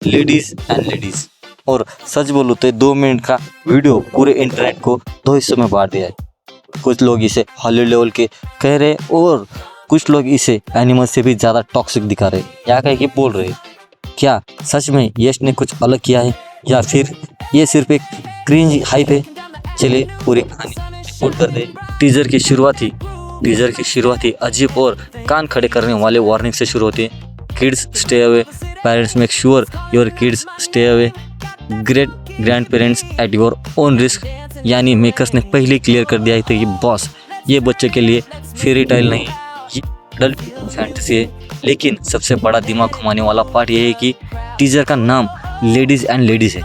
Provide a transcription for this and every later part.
Ladies and ladies. और सच बोलूँ तो 2 मिनट का वीडियो पूरे इंटरनेट को 2 हिस्सों में बांट दिया है। कुछ लोग इसे हॉलीवुड लेवल के कह रहे और कुछ लोग इसे एनिमल से भी ज़्यादा टॉक्सिक दिखा रहे या कह के बोल रहे। क्या सच में यश ने कुछ अलग किया है या फिर ये सिर्फ एक क्रिंज हाइप है? चलिए पूरी कहानी रिपोर्ट कर दे। टीजर की शुरुआती अजीब और कान खड़े करने वाले वार्निंग से शुरू होती है। Kids stay away, parents make sure your kids stay away, great grand parents at your own risk. यानी मेकर्स ने पहले क्लियर कर दिया था कि बॉस ये बच्चों के लिए फेरी टेल नहीं, ये अडल्ट फैंटेसी है। लेकिन सबसे बड़ा दिमाग घुमाने वाला पार्ट ये है कि टीजर का नाम लेडीज़ एंड लेडीज़ है।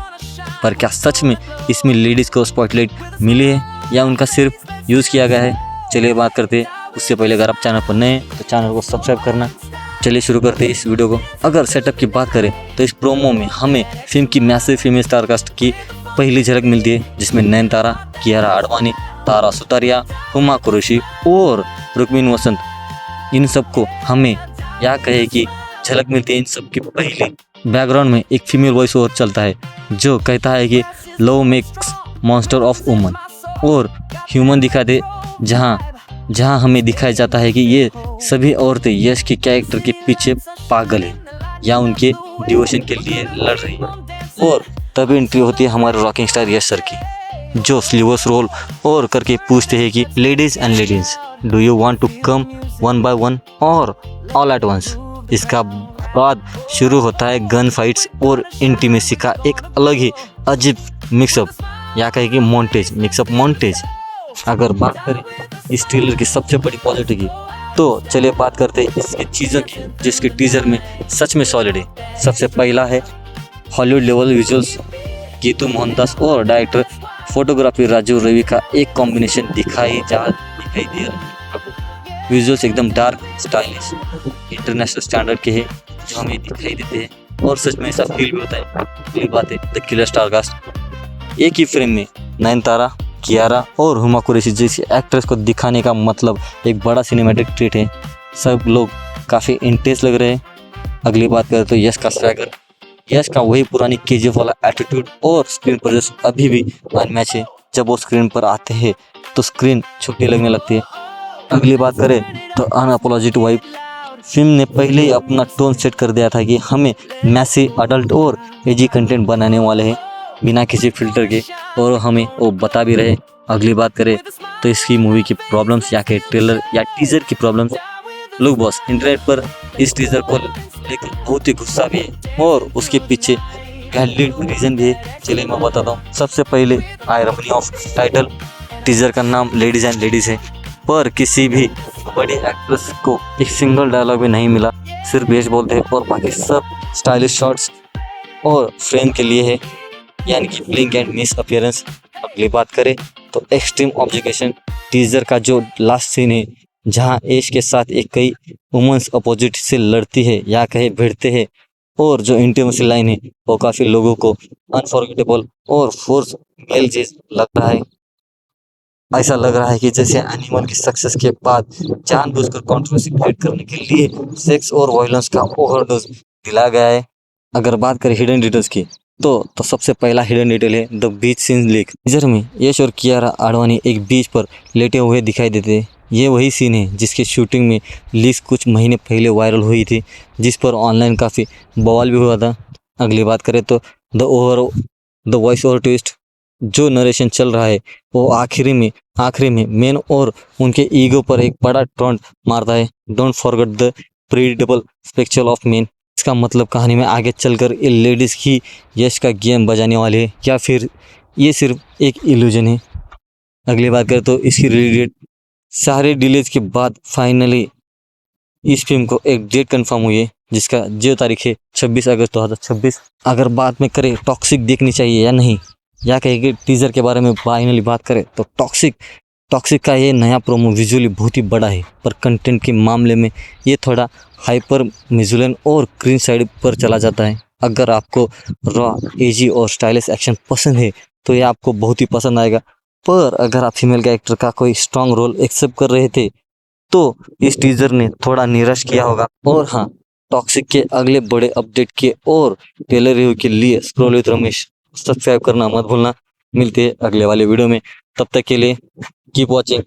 पर क्या सच में इसमें लेडीज़ को स्पॉटलाइट मिली है या उनका सिर्फ यूज़ किया गया है? चलिए बात करते हैं। उससे पहले अगर आप चैनल पर नए हैं तो चैनल को सब्सक्राइब करना। चलिए शुरू करते हैं इस वीडियो को। अगर सेटअप की बात करें तो इस प्रोमो में हमें फिल्म की मैसिव फीमेल स्टार कास्ट की पहली झलक मिलती है, जिसमें नयनतारा, कियारा आडवाणी, तारा सुतारिया, हुमा कुरैशी और रुक्मीनी वसंत, इन सबको हमें या कहे कि झलक मिलती है। इन सब के पहले बैकग्राउंड में एक फीमेल वॉइस ओवर चलता है जो कहता है कि love makes monster of woman, और ह्यूमन दिखा दे जहाँ हमें दिखाया जाता है कि ये सभी औरतें यश के कैरेक्टर के पीछे पागल है या उनके डिवोशन के लिए लड़ रही है। और तभी एंट्री होती है हमारे रॉकिंग स्टार यश सर की, जो स्लीवर्स रोल और करके पूछते हैं कि ladies and ladies, do you want to come one by one और ऑल एट वंस। इसका बाद शुरू होता है गन फाइट्स और इंटीमेसी का एक अलग ही अजीब मिक्सअप या कहे कि मोन्टेज। अगर बात करें इस ट्रेलर की सबसे बड़ी पॉजिटिव की, तो चलिए बात करते हैं इसके चीज़ों की, जिसके टीजर में सच में सॉलिड है। सबसे पहला है Hollywood level visuals. Geetu Mohandas और डायरेक्टर फोटोग्राफी राजू रवि का एक कॉम्बिनेशन दिखाई दे रहा है। विजुअल्स एकदम डार्क, स्टाइलिश, इंटरनेशनल स्टैंडर्ड के हैं जो हमें दिखाई देते हैं और सच में ऐसा फील भी होता है। पहली बात है द किलर स्टार कास्ट। एक ही फ्रेम में नयनतारा, कियारा और हुमा कुरैशी जैसी एक्ट्रेस को दिखाने का मतलब एक बड़ा सिनेमैटिक ट्रीट है। सब लोग काफ़ी इंटेंस लग रहे हैं। अगली बात करें तो यश का स्वैगर, यश का वही पुरानी केजीएफ वाला एटीट्यूड और स्क्रीन प्रेजेंस अभी भी अनमैच है। जब वो स्क्रीन पर आते हैं तो स्क्रीन छोटी लगने लगती है। अगली बात करें तो अनअपोलॉजिक वाइब। फिल्म ने पहले ही अपना टोन सेट कर दिया था कि हमें मैसी, अडल्ट और एजी कंटेंट बनाने वाले हैं बिना किसी फिल्टर के, और हमें वो बता भी रहे। अगली बात करें तो इसकी मूवी की प्रॉब्लम्स या के ट्रेलर या टीजर की प्रॉब्लम्स। लोग बॉस इंटरनेट पर इस टीजर को लेकर बहुत ही गुस्सा भी है और उसके पीछे वैलिड रीजन भी है। चलिए मैं बताता हूँ। सबसे पहले आयरनी ऑफ टाइटल। टीजर का नाम लेडीज एंड लेडीज है, पर किसी भी बड़ी एक्ट्रेस को एक सिंगल डायलॉग भी नहीं मिला। सिर्फ बेस बोलते हैं और बाकी सब स्टाइलिश शॉट्स और फ्रेम के लिए है, यानी कि ब्लिंक एंड मिस अपीयरेंस। अगली बात करें तो एक्सट्रीम ऑब्जेक्शन। टीजर का जो लास्ट सीन है जहां ऐश के साथ एक कई वुमेन्स अपोजिट से लड़ती है या कहे भिड़ते हैं, और जो इंटीमेसी लाइन है वो काफ़ी लोगों को अनफॉरगेटेबल और फोर्स मेल जैस लग रहा है। ऐसा लग रहा है कि जैसे एनिमल की सक्सेस के बाद जानबूझकर कंट्रोवर्सी क्रिएट करने के लिए सेक्स और वायलेंस का ओवरडोज दिलाया गया है। अगर बात करें हिडन डिटेल्स की तो सबसे पहला हिडन डिटेल है the beach scene leak. Teaser में यश और कियारा आडवाणी एक बीच पर लेटे हुए दिखाई देते हैं। ये वही सीन है जिसकी शूटिंग में लीक्स कुछ महीने पहले वायरल हुई थी, जिस पर ऑनलाइन काफ़ी बवाल भी हुआ था। अगली बात करें तो द वॉइस ओवर ट्विस्ट। जो नरेशन चल रहा है वो आखिरी में मेन और उनके ईगो पर एक बड़ा टॉन्ट मारता है। Don't forget the predictable spectre of men. इसका मतलब कहानी में आगे चलकर ये लेडीज़ ही यश का गेम बजाने वाले हैं या फिर ये सिर्फ एक इल्यूजन है। अगली बात करें तो इसकी रिलीज डेट। सारे डिलेज के बाद फाइनली इस फिल्म को एक डेट कंफर्म हुई है, जिसका जो तारीख है 26 अगस्त 2026। अगर बात में करें टॉक्सिक देखनी चाहिए या नहीं, या कहें कि टीज़र के बारे में फाइनली बात करें तो टॉक्सिक का ये नया प्रोमो विजुअली बहुत ही बड़ा है, पर कंटेंट के मामले में ये थोड़ा हाइपर मिजुलन और क्रीन साइड पर चला जाता है। अगर आपको रॉ, एजी और स्टाइलिश एक्शन पसंद है तो ये आपको बहुत ही पसंद आएगा। पर अगर आप फीमेल कैरेक्टर का कोई स्ट्रॉन्ग रोल एक्सेप्ट कर रहे थे तो इस टीजर ने थोड़ा निराश किया होगा। और हाँ, टॉक्सिक के अगले बड़े अपडेट के और टेलर रिव्यू के लिए स्क्रॉल विद रमेश सब्सक्राइब करना मत भूलना। मिलते हैं अगले वाले वीडियो में, तब तक के लिए कीप वॉचिंग।